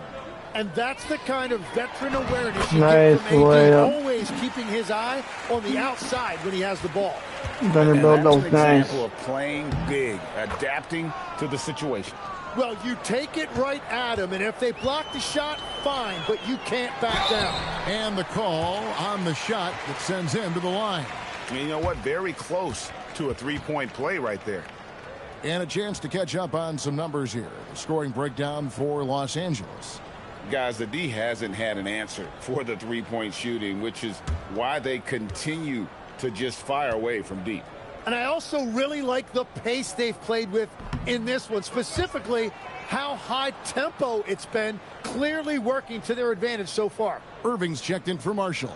And that's the kind of veteran awareness you nice get from AD, layup. always keeping his eye on the outside when he has the ball. Vanderbilt, that was an nice. example of playing big, adapting to the situation. Well, you take it right at him, and if they block the shot, fine, but you can't back down. And the call on the shot that sends him to the line. And you know what? Very close to a three-point play right there. And a chance to catch up on some numbers here. The scoring breakdown for Los Angeles. Guys, the D hasn't had an answer for the three-point shooting, which is why they continue to just fire away from deep. And I also really like the pace they've played with in this one, specifically how high tempo it's been, clearly working to their advantage so far. Irving's checked in for Marshall.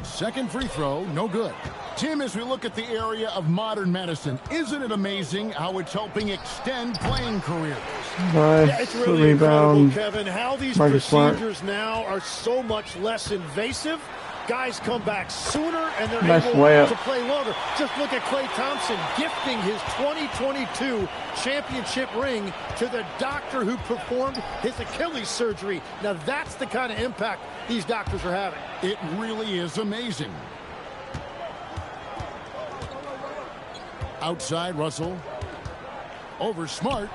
Second free throw, no good. Tim, as we look at the area of modern medicine, isn't it amazing how it's helping extend playing careers? Nice Yeah, it's really rebound. incredible, Kevin, how these Marcus Smart. procedures now are so much less invasive Guys come back sooner and they're Nice able layup. to play longer. Just look at Klay Thompson gifting his 2022 championship ring to the doctor who performed his Achilles surgery. Now that's the kind of impact these doctors are having. It really is amazing. Outside, Russell. Over Smart.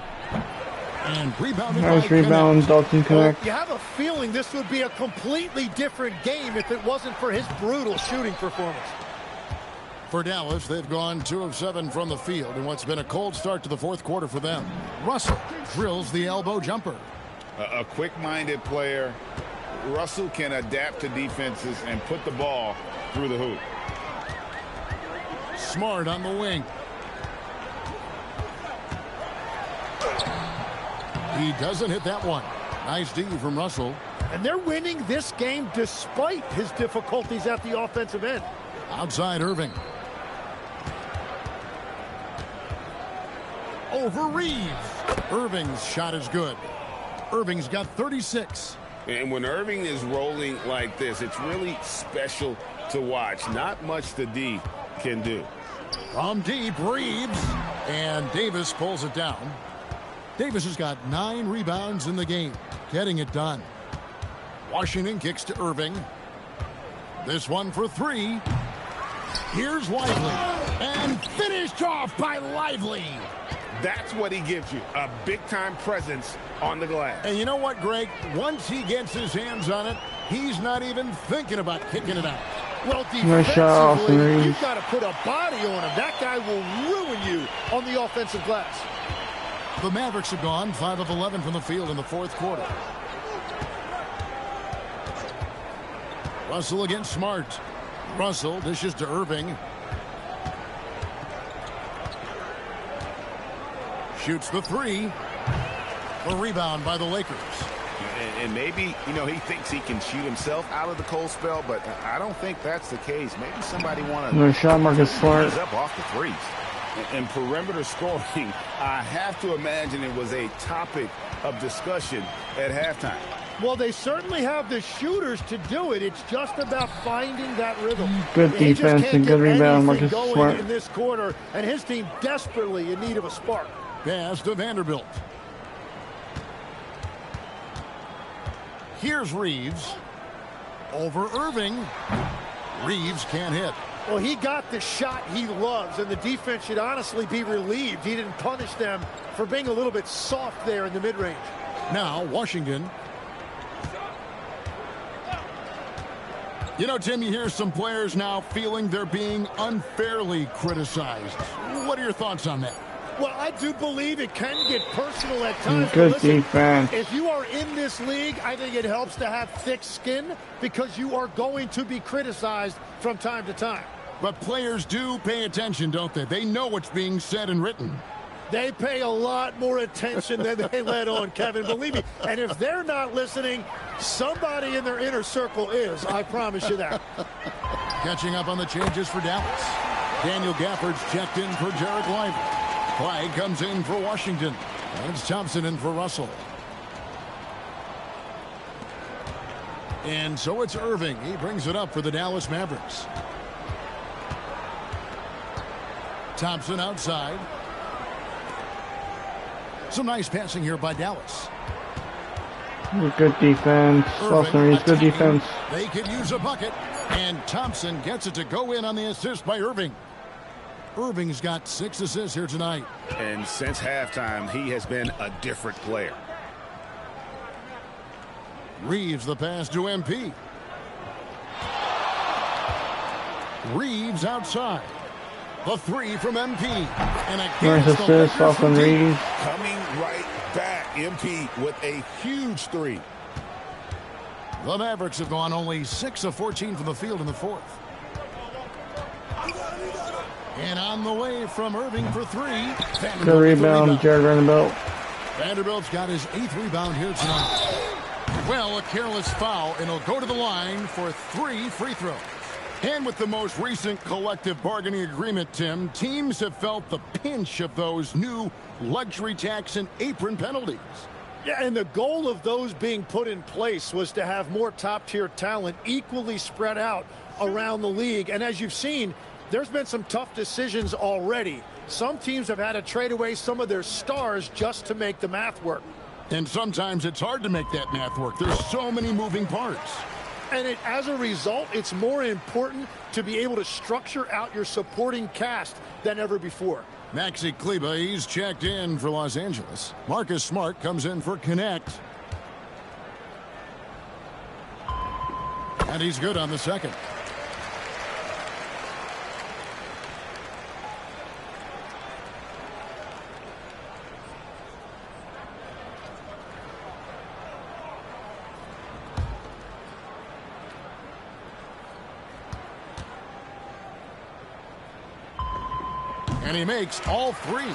And rebounded Nice by rebound, Connect. Dalton Connect. You have a feeling this would be a completely different game if it wasn't for his brutal shooting performance. For Dallas, they've gone 2 of 7 from the field in what's been a cold start to the fourth quarter for them. Russell drills the elbow jumper. A quick-minded player. Russell can adapt to defenses and put the ball through the hoop. Smart on the wing. He doesn't hit that one. Nice D from Russell. And they're winning this game despite his difficulties at the offensive end. Outside, Irving. Over Reeves. Irving's shot is good. Irving's got 36. And when Irving is rolling like this, it's really special to watch. Not much the D can do. From deep, Reeves. And Davis pulls it down. Davis has got 9 rebounds in the game, getting it done. Washington kicks to Irving. This one for 3. Here's Lively. And finished off by Lively. That's what he gives you, a big-time presence on the glass. And you know what, Greg? Once he gets his hands on it, he's not even thinking about kicking it out. Well, Nice shot, defensively, Austin you've got to put a body on him. That guy will ruin you on the offensive glass. The Mavericks have gone 5 of 11 from the field in the fourth quarter. Russell against Smart. Russell dishes to Irving. Shoots the 3. A rebound by the Lakers. And maybe, you know, he thinks he can shoot himself out of the cold spell, but I don't think that's the case. Maybe somebody want to Nice shot, Marcus Smart. up off the threes. And perimeter scoring, I have to imagine it was a topic of discussion at halftime. Well, they certainly have the shooters to do it. It's just about finding that rhythm. Good He just defense can't and get good rebound, anything Marcus going Smart. in this quarter, and his team desperately in need of a spark. Pass to Vanderbilt. Here's Reeves. Over Irving. Reeves can't hit. Well, he got the shot he loves, and the defense should honestly be relieved he didn't punish them for being a little bit soft there in the mid-range. Now, Washington. You know, Tim, you hear some players now feeling they're being unfairly criticized. What are your thoughts on that? Well, I do believe it can get personal at times. Good Listen, defense. if you are in this league, I think it helps to have thick skin because you are going to be criticized from time to time. But players do pay attention, don't they? They know what's being said and written. They pay a lot more attention than they let on, Kevin. Believe me. And if they're not listening, somebody in their inner circle is. I promise you that. Catching up on the changes for Dallas. Daniel Gafford's checked in for Jared Lively. Clyde comes in for Washington. And it's Thompson in for Russell. And so it's Irving. He brings it up for the Dallas Mavericks. Thompson outside. Some nice passing here by Dallas. Good defense. Austin Reeves, good defense. They could use a bucket. And Thompson gets it to go in on the assist by Irving. Irving's got 6 assists here tonight. And since halftime, he has been a different player. Reeves the pass to MP. Reeves outside. The 3 from MP. And Nice assist, Austin Reeves. Coming right back, MP with a huge 3. The Mavericks have gone only 6 of 14 from the field in the fourth. And on the way from Irving for 3. Good rebound, Jared Vanderbilt. Vanderbilt's got his 8th rebound here tonight. Well, a careless foul, and he'll go to the line for 3 free throws. And with the most recent collective bargaining agreement, Tim, teams have felt the pinch of those new luxury tax and apron penalties. Yeah, and the goal of those being put in place was to have more top-tier talent equally spread out around the league. And as you've seen, there's been some tough decisions already. Some teams have had to trade away some of their stars just to make the math work. And sometimes it's hard to make that math work. There's so many moving parts. And as a result, it's more important to be able to structure out your supporting cast than ever before. Maxi Kleber, he's checked in for Los Angeles. Marcus Smart comes in for Connect. And he's good on the second. And he makes all three.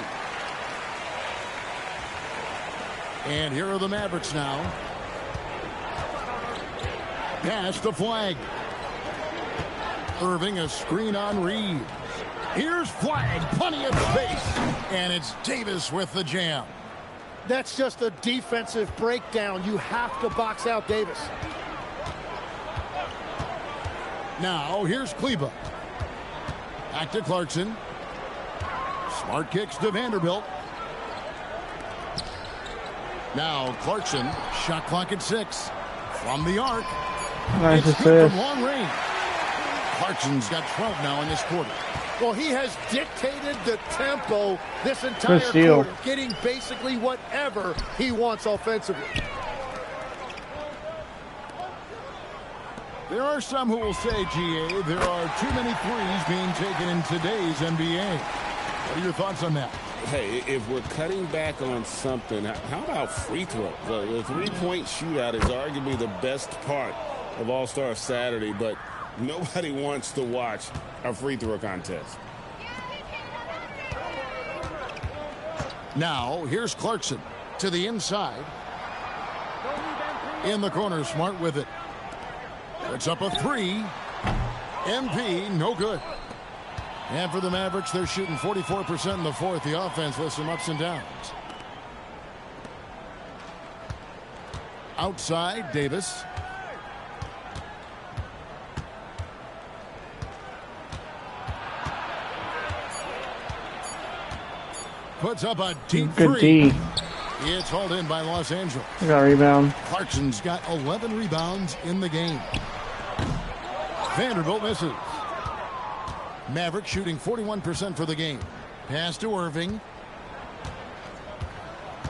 And here are the Mavericks now. Pass to Flagg. Irving, a screen on Reed. Here's Flagg, plenty of space. And it's Davis with the jam. That's just a defensive breakdown. You have to box out Davis. Now, here's Kleber. Back to Clarkson. Smart kicks to Vanderbilt. Now Clarkson, shot clock at 6. From the arc. Nice it's good from assist. long range. Clarkson's got 12 now in this quarter. Well, he has dictated the tempo this entire steal. quarter, getting basically whatever he wants offensively. There are some who will say, GA, there are too many threes being taken in today's NBA. What are your thoughts on that? Hey, if we're cutting back on something, how about free throw? The three-point shootout is arguably the best part of All-Star Saturday, but nobody wants to watch a free throw contest. Now, here's Clarkson to the inside. In the corner, Smart with it. It's up a 3. MP, no good. And for the Mavericks, they're shooting 44% in the fourth. The offense with some ups and downs. Outside, Davis. Puts up a deep Good three. D. It's hauled in by Los Angeles. Got a rebound. Clarkson's got 11 rebounds in the game. Vanderbilt misses. Mavericks shooting 41% for the game. Pass to Irving.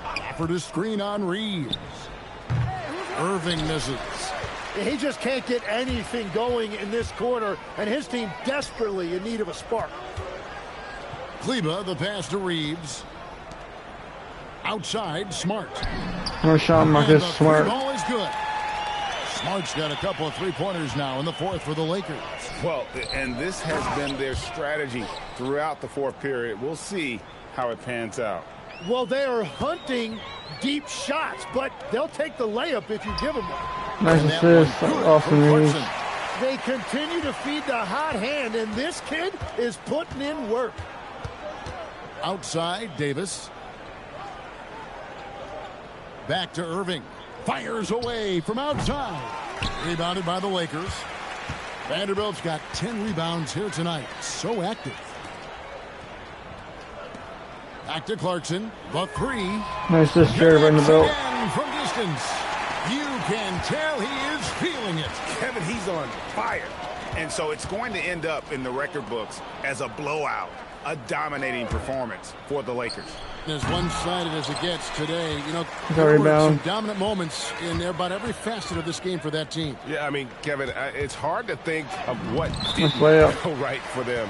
Offered a screen on Reeves. Irving misses. He just can't get anything going in this quarter, and his team desperately in need of a spark. Kleber, the pass to Reeves. Outside, Smart. No shot, Marcus Smart. The ball is good. Smart's got a couple of three-pointers now in the fourth for the Lakers. Well, and this has been their strategy throughout the fourth period. We'll see how it pans out. Well, they are hunting deep shots, but they'll take the layup if you give them one. Nice assist, Austin Reeves. They continue to feed the hot hand, and this kid is putting in work. Outside, Davis. Back to Irving. Fires away from outside. Rebounded by the Lakers. Vanderbilt's got 10 rebounds here tonight. So active. Back to Clarkson. The 3. Nice assist, Jerry Vanderbilt. Again from distance. You can tell he is feeling it. Kevin, he's on fire. And so it's going to end up in the record books as a blowout, a dominating performance for the Lakers. As one-sided as it gets today, you know, there were some dominant moments in about every facet of this game for that team. Yeah, I mean, Kevin, it's hard to think of what didn't go right for them.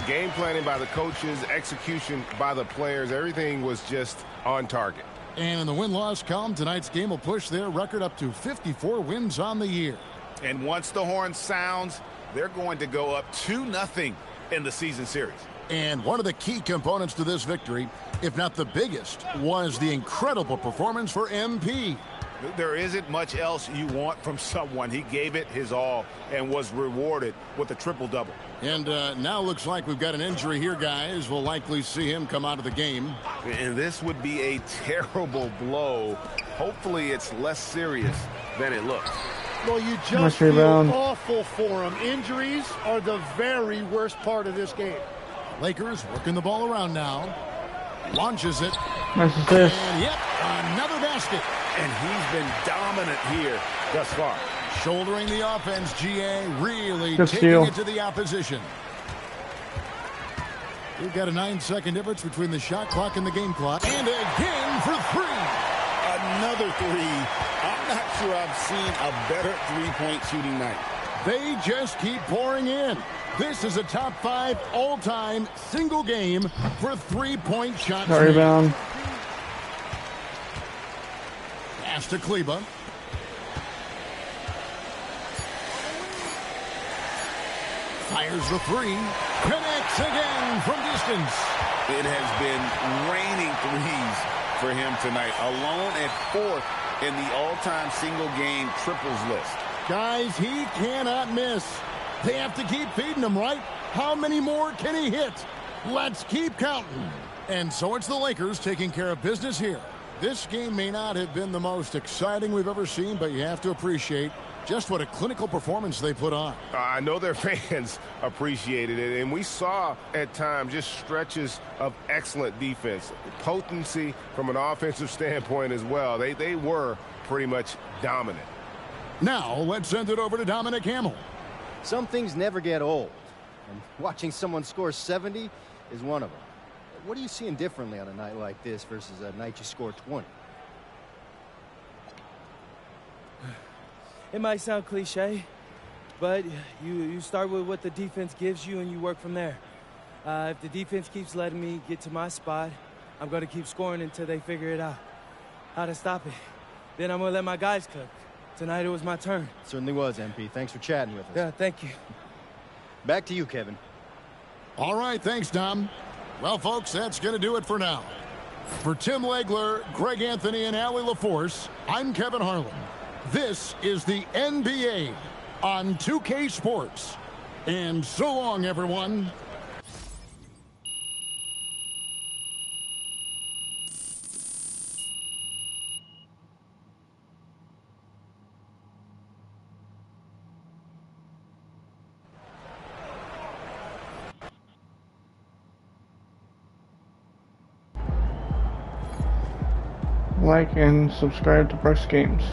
Game planning by the coaches, execution by the players, everything was just on target. And in the win-loss column, tonight's game will push their record up to 54 wins on the year. And once the horn sounds, they're going to go up 2-0 in the season series. And one of the key components to this victory, if not the biggest, was the incredible performance for MP. There isn't much else you want from someone. He gave it his all and was rewarded with a triple-double. And now looks like we've got an injury here, guys. We'll likely see him come out of the game. And this would be a terrible blow. Hopefully it's less serious than it looks. Well, you just feel awful for him. Injuries are the very worst part of this game. Lakers working the ball around now. Launches it. Nice assist. And yep, another basket. And he's been dominant here thus far. Shouldering the offense, GA, really Good taking steal. it to the opposition. We've got a 9-second difference between the shot clock and the game clock. And again for three. Another three. I'm not sure I've seen a better three-point shooting night. They just keep pouring in. This is a top 5 all-time single game for three-point shots. Rebound. Pass to Kleba. Fires the three. Connects again from distance. It has been raining threes for him tonight. Alone at 4th in the all-time single-game triples list. Guys, he cannot miss. They have to keep feeding him, right? How many more can he hit? Let's keep counting. And so it's the Lakers taking care of business here. This game may not have been the most exciting we've ever seen, but you have to appreciate just what a clinical performance they put on. I know their fans appreciated it, and we saw at times just stretches of excellent defense. Potency from an offensive standpoint as well. They were pretty much dominant. Now let's send it over to Dominic Hamill. Some things never get old, and watching someone score 70 is one of them. What are you seeing differently on a night like this versus a night you score 20? It might sound cliche, but you start with what the defense gives you and you work from there. If the defense keeps letting me get to my spot, I'm going to keep scoring until they figure it out, how to stop it. Then I'm going to let my guys cook. Tonight it was my turn. Certainly was, MP. Thanks for chatting with us. Yeah, thank you. Back to you, Kevin. All right, thanks, Dom. Well, folks, that's going to do it for now. For Tim Legler, Greg Anthony, and Allie LaForce, I'm Kevin Harlan. This is the NBA on 2K Sports. And so long, everyone. Like and subscribe to Press Games.